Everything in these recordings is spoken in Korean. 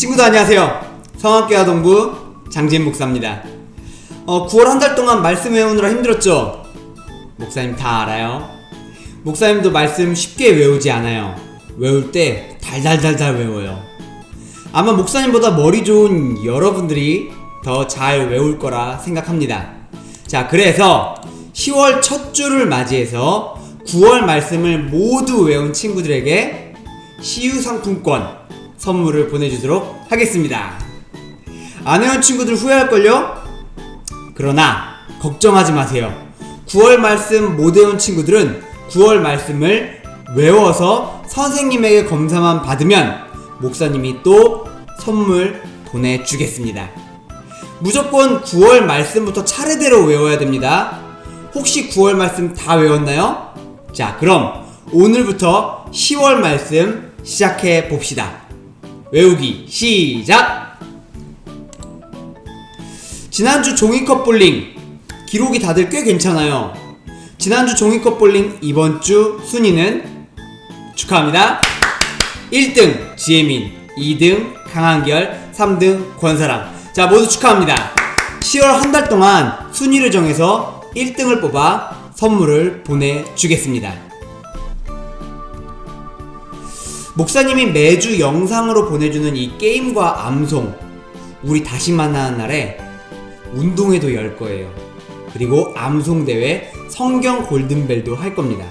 친구들 안녕하세요. 성악교 아동부 장진 목사입니다. 9월 한 달 동안 말씀 외우느라 힘들었죠? 목사님 다 알아요. 목사님도 말씀 쉽게 외우지 않아요. 외울 때 달달달달 외워요. 아마 목사님보다 머리 좋은 여러분들이 더 잘 외울 거라 생각합니다. 자, 그래서 10월 첫 주를 맞이해서 9월 말씀을 모두 외운 친구들에게 CU 상품권 선물을 보내주도록 하겠습니다. 안 외운 친구들 후회할걸요? 그러나 걱정하지 마세요. 9월 말씀 못 외운 친구들은 9월 말씀을 외워서 선생님에게 검사만 받으면 목사님이 또 선물 보내주겠습니다. 무조건 9월 말씀부터 차례대로 외워야 됩니다. 혹시 9월 말씀 다 외웠나요? 자, 그럼 오늘부터 10월 말씀 시작해 봅시다. 외우기 시작! 지난주 종이컵 볼링 기록이 다들 꽤 괜찮아요. 지난주 종이컵 볼링 이번주 순위는 축하합니다. 1등 지혜민, 2등 강한결, 3등 권사랑. 자, 모두 축하합니다. 10월 한 달 동안 순위를 정해서 1등을 뽑아 선물을 보내주겠습니다. 목사님이 매주 영상으로 보내주는 이 게임과 암송, 우리 다시 만나는 날에 운동회도 열 거예요. 그리고 암송대회 성경 골든벨도 할 겁니다.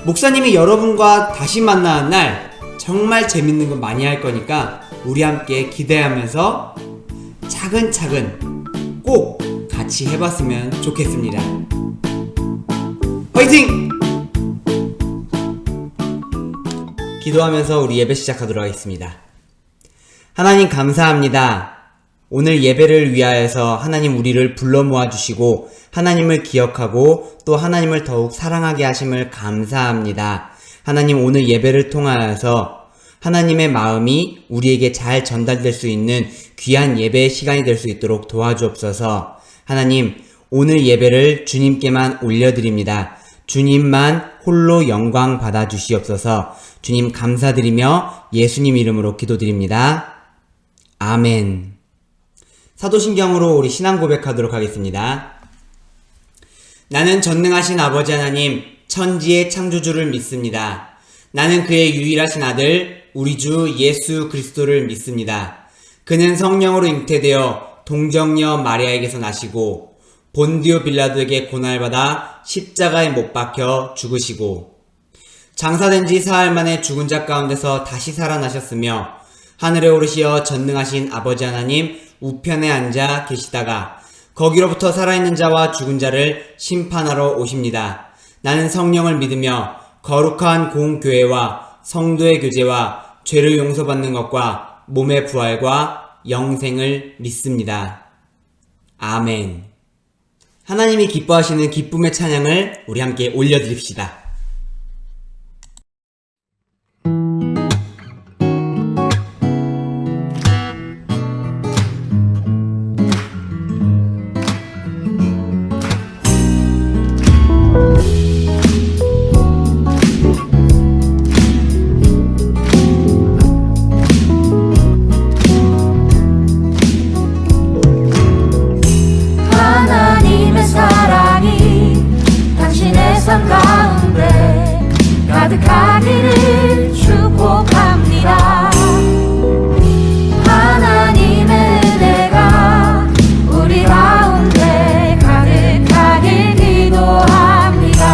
목사님이 여러분과 다시 만나는 날 정말 재밌는 거 많이 할 거니까 우리 함께 기대하면서 차근차근 꼭 같이 해봤으면 좋겠습니다. 화이팅! 기도하면서 우리 예배 시작하도록 하겠습니다. 하나님 감사합니다. 오늘 예배를 위하여서 하나님 우리를 불러 모아주시고 하나님을 기억하고 또 하나님을 더욱 사랑하게 하심을 감사합니다. 하나님 오늘 예배를 통하여서 하나님의 마음이 우리에게 잘 전달될 수 있는 귀한 예배의 시간이 될 수 있도록 도와주옵소서. 하나님 오늘 예배를 주님께만 올려드립니다. 주님만 홀로 영광 받아 주시옵소서. 주님 감사드리며 예수님 이름으로 기도드립니다. 아멘. 사도신경으로 우리 신앙 고백하도록 하겠습니다. 나는 전능하신 아버지 하나님 천지의 창조주를 믿습니다. 나는 그의 유일하신 아들 우리 주 예수 그리스도를 믿습니다. 그는 성령으로 잉태되어 동정녀 마리아에게서 나시고 본디오 빌라도에게 고난받아 십자가에 못 박혀 죽으시고 장사된 지 사흘 만에 죽은 자 가운데서 다시 살아나셨으며 하늘에 오르시어 전능하신 아버지 하나님 우편에 앉아 계시다가 거기로부터 살아있는 자와 죽은 자를 심판하러 오십니다. 나는 성령을 믿으며 거룩한 공교회와 성도의 교제와 죄를 용서받는 것과 몸의 부활과 영생을 믿습니다. 아멘. 하나님이 기뻐하시는 기쁨의 찬양을 우리 함께 올려드립시다. 가득하기를 축복합니다. 하나님의 은혜가 우리 가운데 가득하길 기도합니다.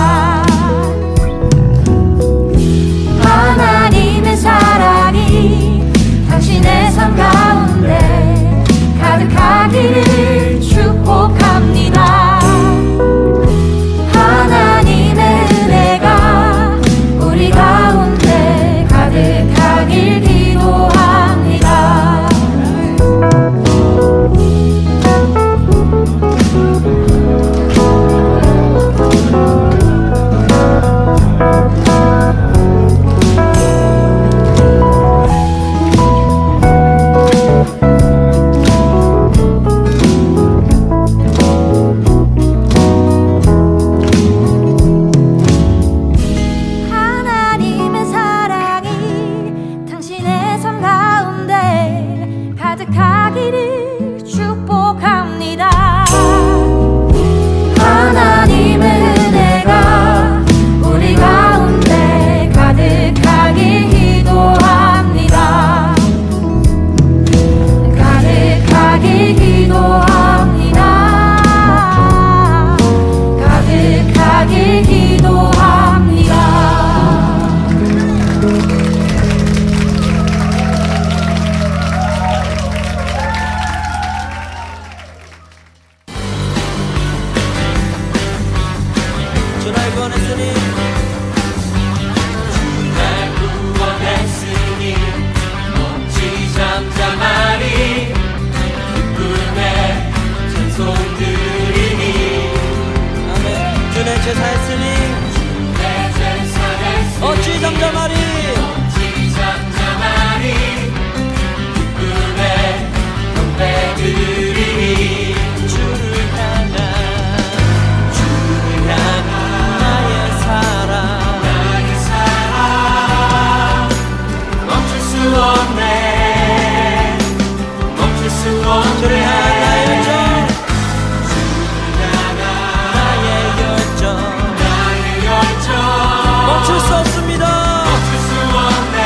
하나님의 사랑이 당신의 삶 가운데 가득하기를 축복합니다. 하나님의 은혜가 우리 가운데 잠잠하리 기쁨의 경배드리리 주를 향한 나의 사랑 멈출 수 없네 멈출 수 없네 주를 향한 나의 열정 멈출 수 없습니다 멈출 수 없네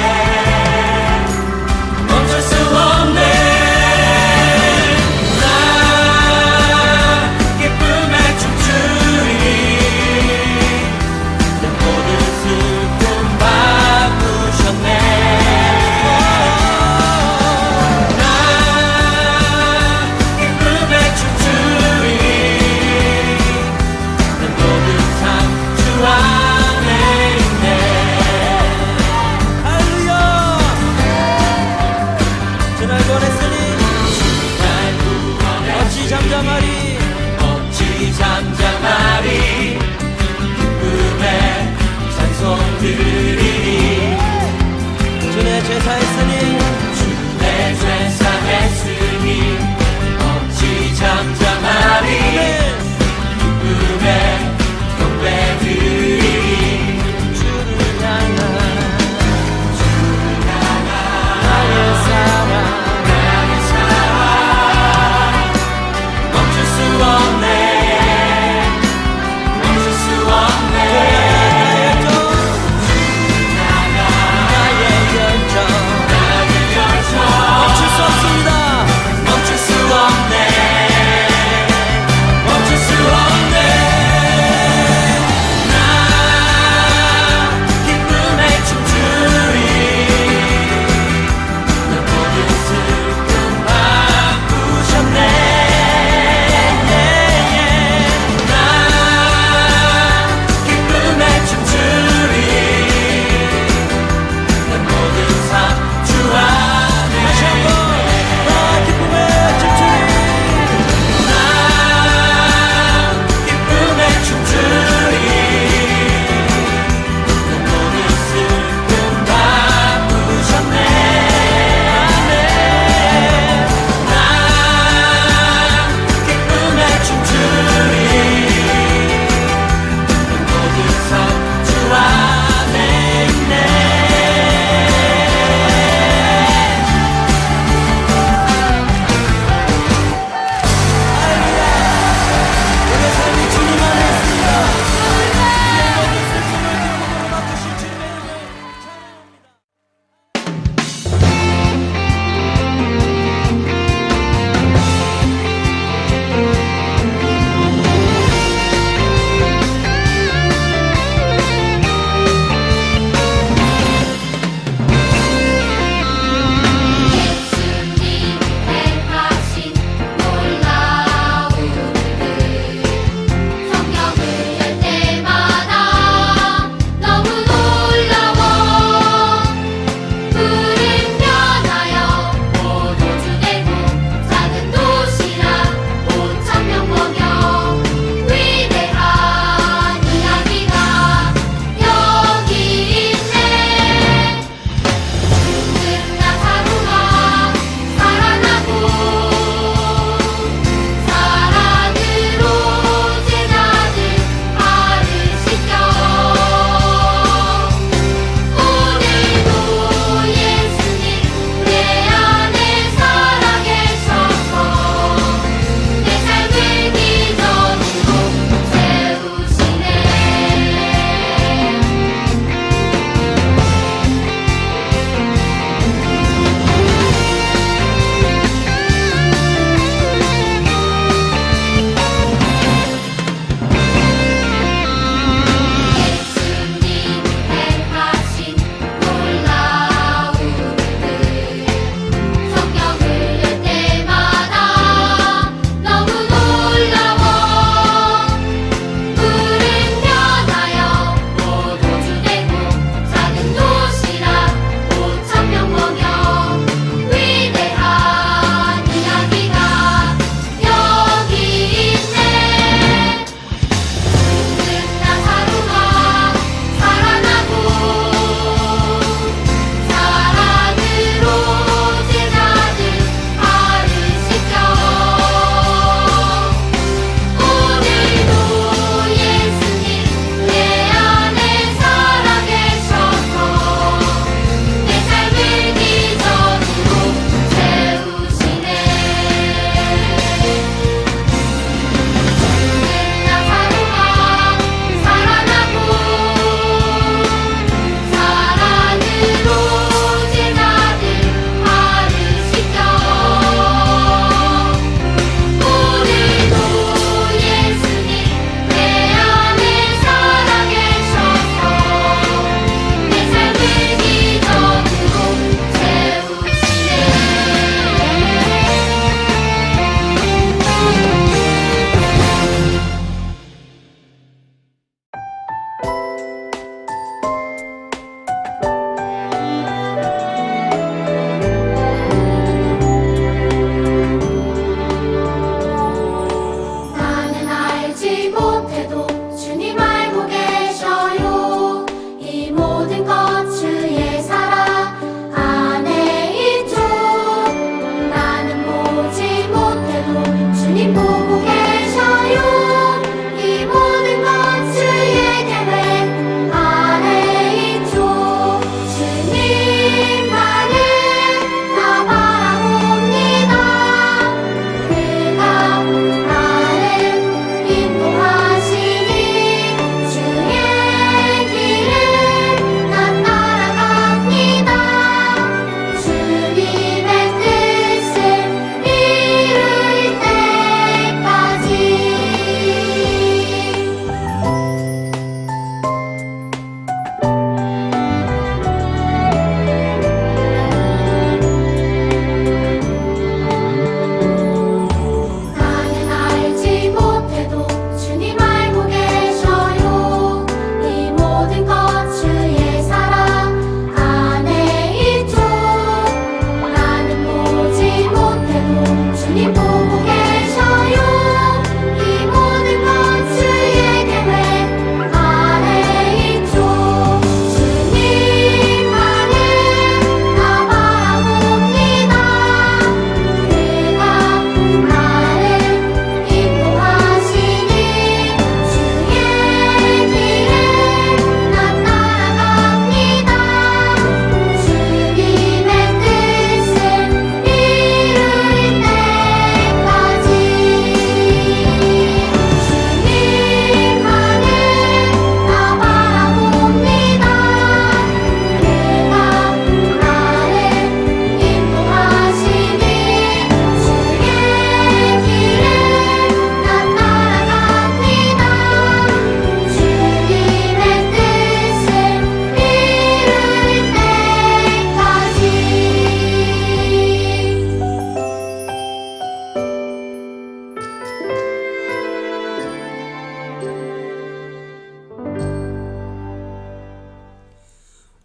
멈출 수 없네 나 기쁨에 춤추리 내 모든 슬픔 바꾸셨네 나 기쁨에 춤추리 내 모든 삶 주 안에 있네 할렐루야 주날 보냈으니 어찌 잠잠하리 어찌 잠잠하리 기쁨의 찬송 드리리 주내 제사했으니 주내 제사했으니 어찌 잠잠하리 기쁨의 경배드리리 주를 향한 나의 사랑 멈출 수 없네 멈출 수 없네 나의 열정 나의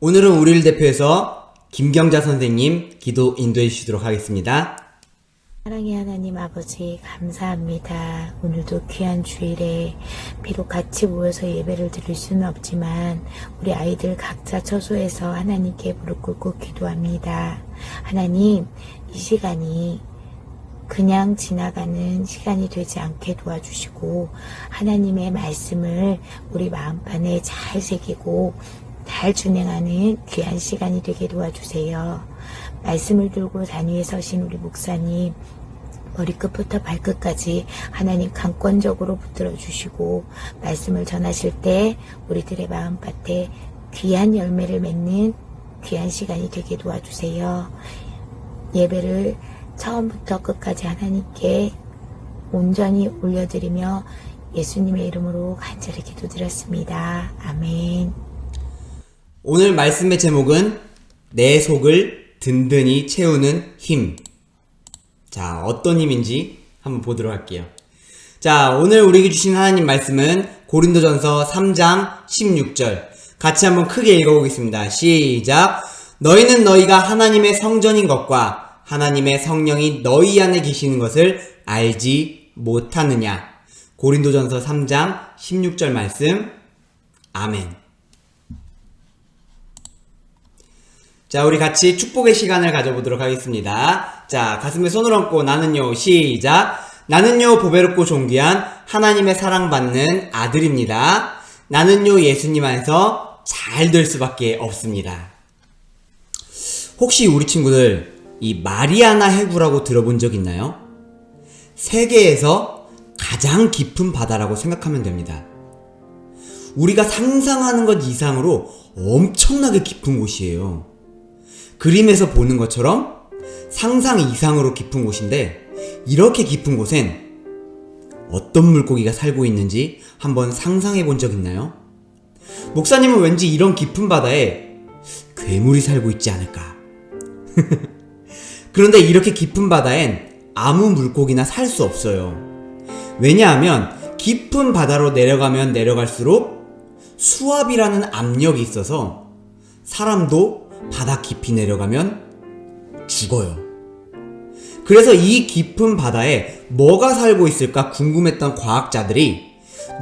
오늘은 우리를 대표해서 김경자 선생님 기도 인도해 주시도록 하겠습니다. 사랑의 하나님 아버지 감사합니다. 오늘도 귀한 주일에 비록 같이 모여서 예배를 드릴 수는 없지만 우리 아이들 각자 처소에서 하나님께 무릎 꿇고 기도합니다. 하나님, 이 시간이 그냥 지나가는 시간이 되지 않게 도와주시고 하나님의 말씀을 우리 마음판에 잘 새기고 잘 준행하는 귀한 시간이 되게 도와주세요. 말씀을 들고 단위에 서신 우리 목사님, 머리끝부터 발끝까지 하나님 강권적으로 붙들어 주시고 말씀을 전하실 때 우리들의 마음밭에 귀한 열매를 맺는 귀한 시간이 되게 도와주세요. 예배를 처음부터 끝까지 하나님께 온전히 올려드리며 예수님의 이름으로 간절히 기도드렸습니다. 아멘. 오늘 말씀의 제목은 내 속을 든든히 채우는 힘. 자, 어떤 힘인지 한번 보도록 할게요. 자, 오늘 우리에게 주신 하나님 말씀은 고린도전서 3장 16절. 같이 한번 크게 읽어보겠습니다. 시작. 너희는 너희가 하나님의 성전인 것과 하나님의 성령이 너희 안에 계시는 것을 알지 못하느냐. 고린도전서 3장 16절 말씀. 아멘. 자, 우리 같이 축복의 시간을 가져보도록 하겠습니다. 자, 가슴에 손을 얹고 나는요, 시작. 나는요, 보배롭고 존귀한 하나님의 사랑받는 아들입니다. 나는요, 예수님 안에서 잘 될 수밖에 없습니다. 혹시 우리 친구들 이 마리아나 해구라고 들어본 적 있나요? 세계에서 가장 깊은 바다라고 생각하면 됩니다. 우리가 상상하는 것 이상으로 엄청나게 깊은 곳이에요. 그림에서 보는 것처럼 상상 이상으로 깊은 곳인데, 이렇게 깊은 곳엔 어떤 물고기가 살고 있는지 한번 상상해 본 적 있나요? 목사님은 왠지 이런 깊은 바다에 괴물이 살고 있지 않을까? 그런데 이렇게 깊은 바다엔 아무 물고기나 살 수 없어요. 왜냐하면 깊은 바다로 내려가면 내려갈수록 수압이라는 압력이 있어서 사람도 바다 깊이 내려가면 죽어요. 그래서 이 깊은 바다에 뭐가 살고 있을까 궁금했던 과학자들이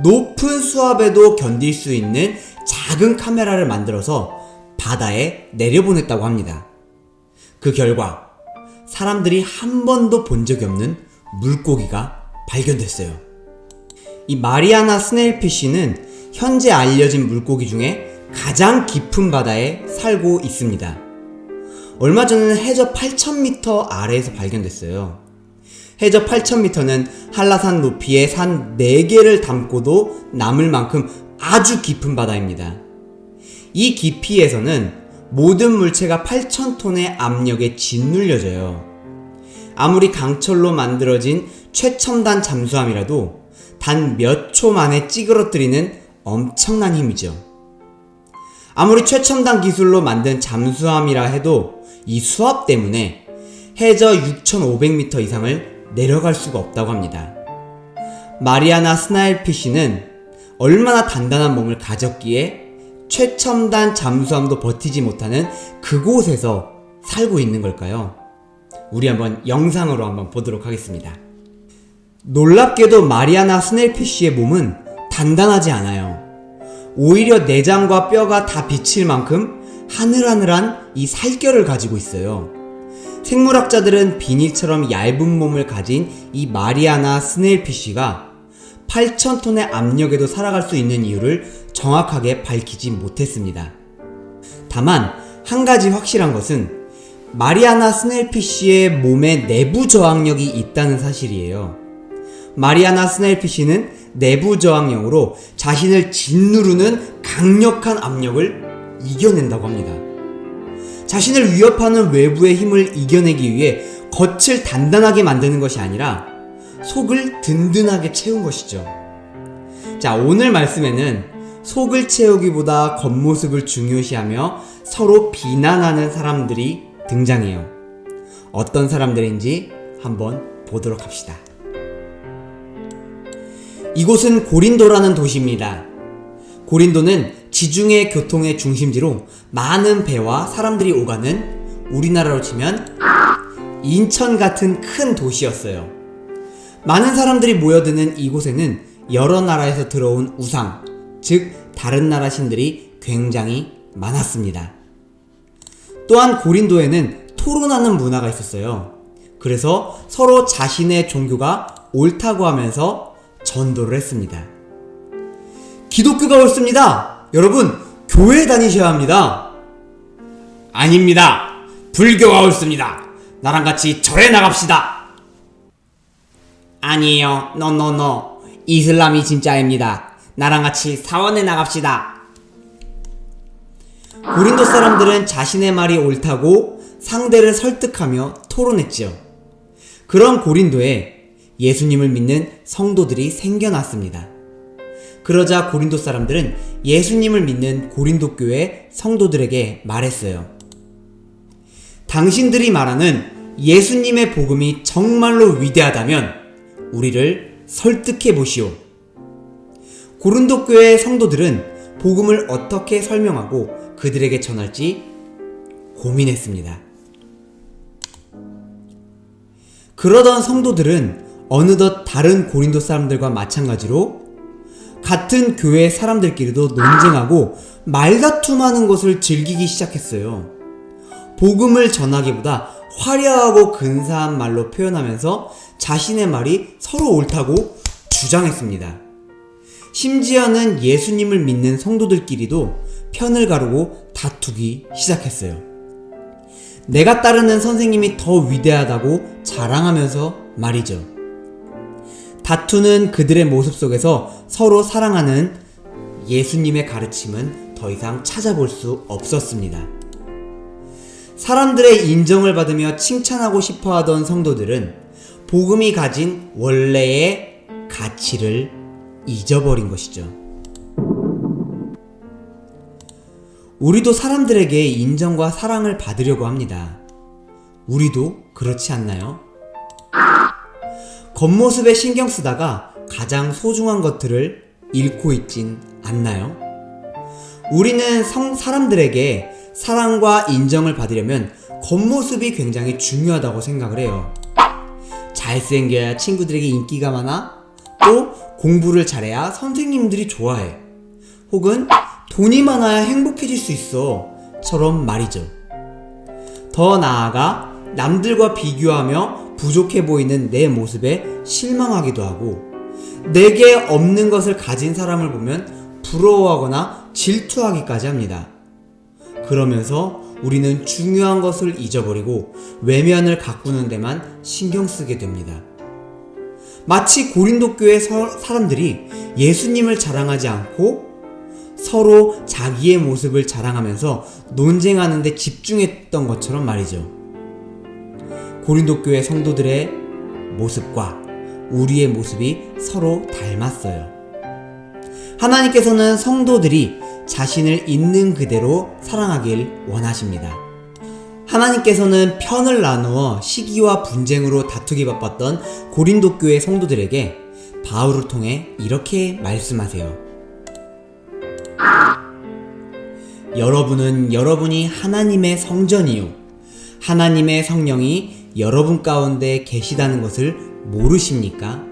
높은 수압에도 견딜 수 있는 작은 카메라를 만들어서 바다에 내려보냈다고 합니다. 그 결과 사람들이 한 번도 본 적이 없는 물고기가 발견됐어요. 이 마리아나 스네일피쉬는 현재 알려진 물고기 중에 가장 깊은 바다에 살고 있습니다. 얼마 전에는 해저 8,000m 아래에서 발견됐어요. 해저 8,000m는 한라산 높이의 산 4개를 담고도 남을 만큼 아주 깊은 바다입니다. 이 깊이에서는 모든 물체가 8,000톤의 압력에 짓눌려져요. 아무리 강철로 만들어진 최첨단 잠수함이라도 단 몇 초 만에 찌그러뜨리는 엄청난 힘이죠. 아무리 최첨단 기술로 만든 잠수함이라 해도 이 수압 때문에 해저 6,500m 이상을 내려갈 수가 없다고 합니다. 마리아나 스나일피쉬는 얼마나 단단한 몸을 가졌기에 최첨단 잠수함도 버티지 못하는 그곳에서 살고 있는 걸까요? 우리 한번 영상으로 한번 보도록 하겠습니다. 놀랍게도 마리아나 스네일피쉬의 몸은 단단하지 않아요. 오히려 내장과 뼈가 다 비칠 만큼 하늘하늘한 이 살결을 가지고 있어요. 생물학자들은 비닐처럼 얇은 몸을 가진 이 마리아나 스네일피쉬가 8,000톤의 압력에도 살아갈 수 있는 이유를 정확하게 밝히지 못했습니다. 다만 한 가지 확실한 것은 마리아나 스네일피쉬의 몸에 내부 저항력이 있다는 사실이에요. 마리아나 스네일피쉬는 내부 저항력으로 자신을 짓누르는 강력한 압력을 이겨낸다고 합니다. 자신을 위협하는 외부의 힘을 이겨내기 위해 겉을 단단하게 만드는 것이 아니라 속을 든든하게 채운 것이죠. 자, 오늘 말씀에는 속을 채우기보다 겉모습을 중요시하며 서로 비난하는 사람들이 등장해요. 어떤 사람들인지 한번 보도록 합시다. 이곳은 고린도라는 도시입니다. 고린도는 지중해 교통의 중심지로 많은 배와 사람들이 오가는, 우리나라로 치면 인천 같은 큰 도시였어요. 많은 사람들이 모여드는 이곳에는 여러 나라에서 들어온 우상, 즉 다른 나라 신들이 굉장히 많았습니다. 또한 고린도에는 토론하는 문화가 있었어요. 그래서 서로 자신의 종교가 옳다고 하면서 전도를 했습니다. 기독교가 옳습니다. 여러분, 교회 다니셔야 합니다. 아닙니다. 불교가 옳습니다. 나랑 같이 절에 나갑시다. 아니에요. 노노노. 이슬람이 진짜입니다. 나랑 같이 사원에 나갑시다. 고린도 사람들은 자신의 말이 옳다고 상대를 설득하며 토론했지요. 그런 고린도에 예수님을 믿는 성도들이 생겨났습니다. 그러자 고린도 사람들은 예수님을 믿는 고린도 교회 성도들에게 말했어요. 당신들이 말하는 예수님의 복음이 정말로 위대하다면 우리를 설득해 보시오. 고린도 교회 성도들은 복음을 어떻게 설명하고 그들에게 전할지 고민했습니다. 그러던 성도들은 어느덧 다른 고린도 사람들과 마찬가지로 같은 교회 사람들끼리도 논쟁하고 말다툼하는 것을 즐기기 시작했어요. 복음을 전하기보다 화려하고 근사한 말로 표현하면서 자신의 말이 서로 옳다고 주장했습니다. 심지어는 예수님을 믿는 성도들끼리도 편을 가르고 다투기 시작했어요. 내가 따르는 선생님이 더 위대하다고 자랑하면서 말이죠. 다투는 그들의 모습 속에서 서로 사랑하는 예수님의 가르침은 더 이상 찾아볼 수 없었습니다. 사람들의 인정을 받으며 칭찬하고 싶어 하던 성도들은 복음이 가진 원래의 가치를 잊어버린 것이죠. 우리도 사람들에게 인정과 사랑을 받으려고 합니다. 우리도 그렇지 않나요? 겉모습에 신경 쓰다가 가장 소중한 것들을 잃고 있진 않나요? 우리는 사람들에게 사랑과 인정을 받으려면 겉모습이 굉장히 중요하다고 생각을 해요. 잘생겨야 친구들에게 인기가 많아? 또 공부를 잘해야 선생님들이 좋아해. 혹은 돈이 많아야 행복해질 수 있어. 처럼 말이죠. 더 나아가 남들과 비교하며 부족해 보이는 내 모습에 실망하기도 하고 내게 없는 것을 가진 사람을 보면 부러워하거나 질투하기까지 합니다. 그러면서 우리는 중요한 것을 잊어버리고 외면을 가꾸는 데만 신경 쓰게 됩니다. 마치 고린도 교회 사람들이 예수님을 자랑하지 않고 서로 자기의 모습을 자랑하면서 논쟁하는 데 집중했던 것처럼 말이죠. 고린도 교회 성도들의 모습과 우리의 모습이 서로 닮았어요. 하나님께서는 성도들이 자신을 있는 그대로 사랑하길 원하십니다. 하나님께서는 편을 나누어 시기와 분쟁으로 다투기 바빴던 고린도 교회 성도들에게 바울을 통해 이렇게 말씀하세요. 여러분은 여러분이 하나님의 성전이요 하나님의 성령이 여러분 가운데 계시다는 것을 모르십니까?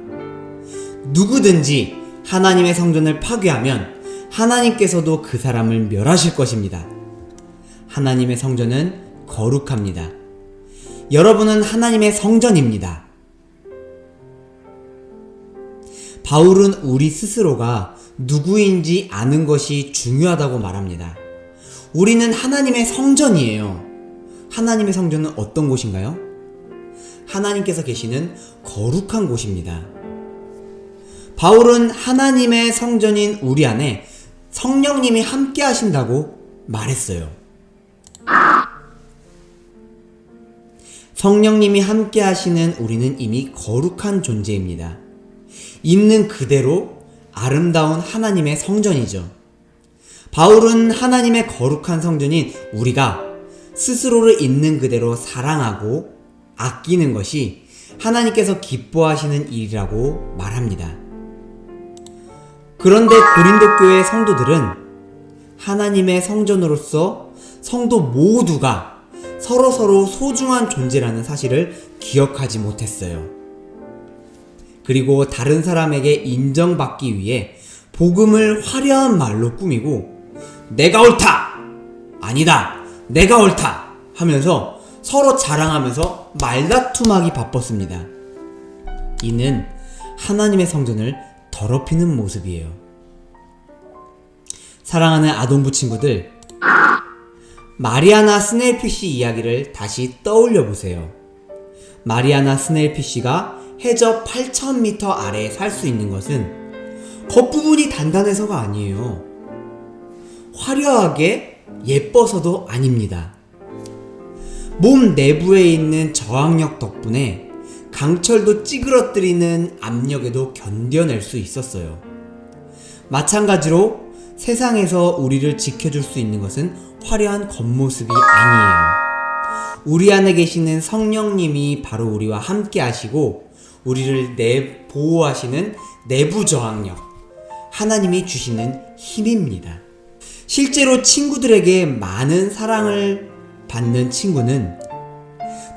누구든지 하나님의 성전을 파괴하면 하나님께서도 그 사람을 멸하실 것입니다. 하나님의 성전은 거룩합니다. 여러분은 하나님의 성전입니다. 바울은 우리 스스로가 누구인지 아는 것이 중요하다고 말합니다. 우리는 하나님의 성전이에요. 하나님의 성전은 어떤 곳인가요? 하나님께서 계시는 거룩한 곳입니다. 바울은 하나님의 성전인 우리 안에 성령님이 함께 하신다고 말했어요. 성령님이 함께 하시는 우리는 이미 거룩한 존재입니다. 있는 그대로 아름다운 하나님의 성전이죠. 바울은 하나님의 거룩한 성전인 우리가 스스로를 있는 그대로 사랑하고 아끼는 것이 하나님께서 기뻐하시는 일이라고 말합니다. 그런데 고린도 교회 성도들은 하나님의 성전으로서 성도 모두가 서로서로 소중한 존재라는 사실을 기억하지 못했어요. 그리고 다른 사람에게 인정받기 위해 복음을 화려한 말로 꾸미고 내가 옳다! 아니다! 내가 옳다! 하면서 서로 자랑하면서 말다툼하기 바빴습니다. 이는 하나님의 성전을 더럽히는 모습이에요. 사랑하는 아동부 친구들, 마리아나 스네일피쉬 이야기를 다시 떠올려 보세요. 마리아나 스네일피쉬가 해저 8,000m 아래에 살 수 있는 것은 겉부분이 단단해서가 아니에요. 화려하게 예뻐서도 아닙니다. 몸 내부에 있는 저항력 덕분에 강철도 찌그러뜨리는 압력에도 견뎌낼 수 있었어요. 마찬가지로 세상에서 우리를 지켜줄 수 있는 것은 화려한 겉모습이 아니에요. 우리 안에 계시는 성령님이 바로 우리와 함께 하시고 우리를 보호하시는 내부 저항력, 하나님이 주시는 힘입니다. 실제로 친구들에게 많은 사랑을 받는 친구는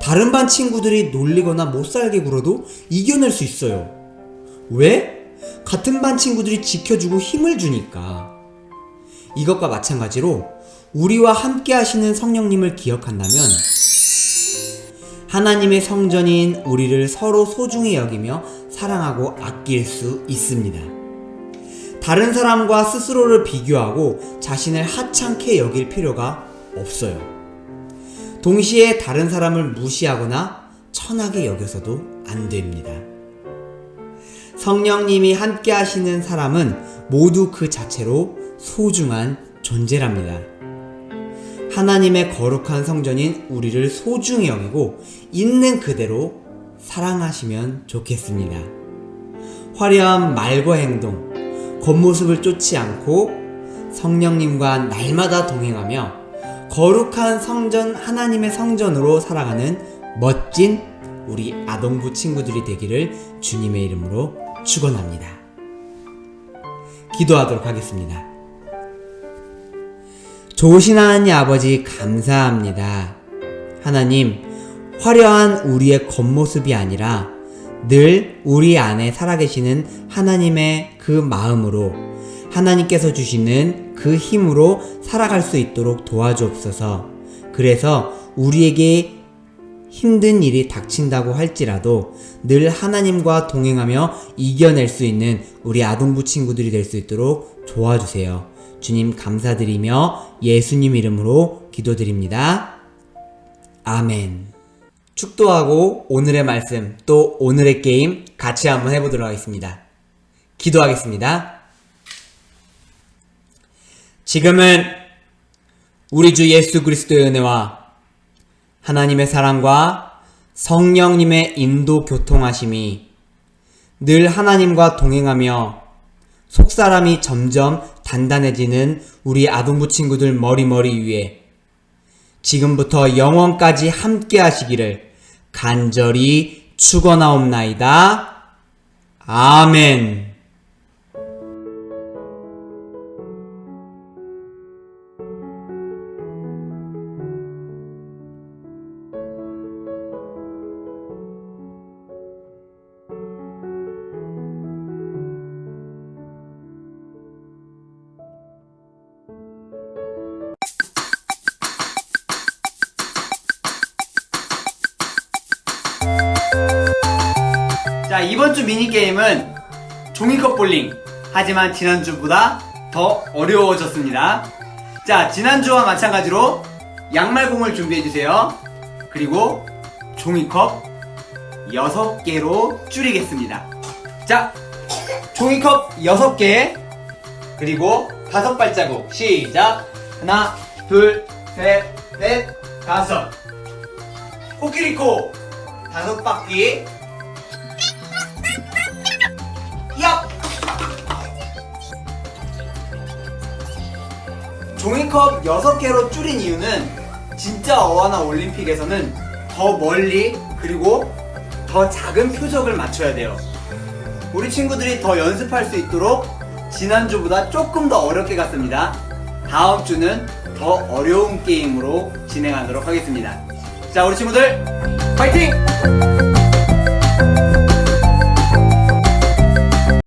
다른 반 친구들이 놀리거나 못살게 굴어도 이겨낼 수 있어요. 왜? 같은 반 친구들이 지켜주고 힘을 주니까. 이것과 마찬가지로 우리와 함께 하시는 성령님을 기억한다면 하나님의 성전인 우리를 서로 소중히 여기며 사랑하고 아낄 수 있습니다. 다른 사람과 스스로를 비교하고 자신을 하찮게 여길 필요가 없어요. 동시에 다른 사람을 무시하거나 천하게 여겨서도 안 됩니다. 성령님이 함께 하시는 사람은 모두 그 자체로 소중한 존재랍니다. 하나님의 거룩한 성전인 우리를 소중히 여기고 있는 그대로 사랑하시면 좋겠습니다. 화려한 말과 행동, 겉모습을 쫓지 않고 성령님과 날마다 동행하며 거룩한 성전, 하나님의 성전으로 살아가는 멋진 우리 아동부 친구들이 되기를 주님의 이름으로 축원합니다. 기도하도록 하겠습니다. 좋으신 하나님 아버지 감사합니다. 하나님, 화려한 우리의 겉모습이 아니라 늘 우리 안에 살아계시는 하나님의 그 마음으로 하나님께서 주시는 그 힘으로 살아갈 수 있도록 도와주옵소서. 그래서 우리에게 힘든 일이 닥친다고 할지라도 늘 하나님과 동행하며 이겨낼 수 있는 우리 아동부 친구들이 될 수 있도록 도와주세요. 주님 감사드리며 예수님 이름으로 기도드립니다. 아멘. 축도하고 오늘의 말씀 또 오늘의 게임 같이 한번 해보도록 하겠습니다. 기도하겠습니다. 지금은 우리 주 예수 그리스도의 은혜와 하나님의 사랑과 성령님의 인도 교통하심이 늘 하나님과 동행하며 속사람이 점점 단단해지는 우리 아동부 친구들 머리 위에 지금부터 영원까지 함께 하시기를 간절히 축원하옵나이다. 아멘. 자, 이번 주 미니게임은 종이컵 볼링. 하지만 지난주보다 더 어려워졌습니다. 자, 지난주와 마찬가지로 양말공을 준비해주세요. 그리고 종이컵 6개로 줄이겠습니다. 자, 종이컵 6개 그리고 5발자국. 시작. 하나, 둘, 셋, 넷, 다섯. 코끼리코 5바퀴. 얍! 종이컵 6개로 줄인 이유는 진짜 어와나 올림픽에서는 더 멀리 그리고 더 작은 표적을 맞춰야 돼요. 우리 친구들이 더 연습할 수 있도록 지난주보다 조금 더 어렵게 갔습니다. 다음 주는 더 어려운 게임으로 진행하도록 하겠습니다. 자, 우리 친구들 파이팅!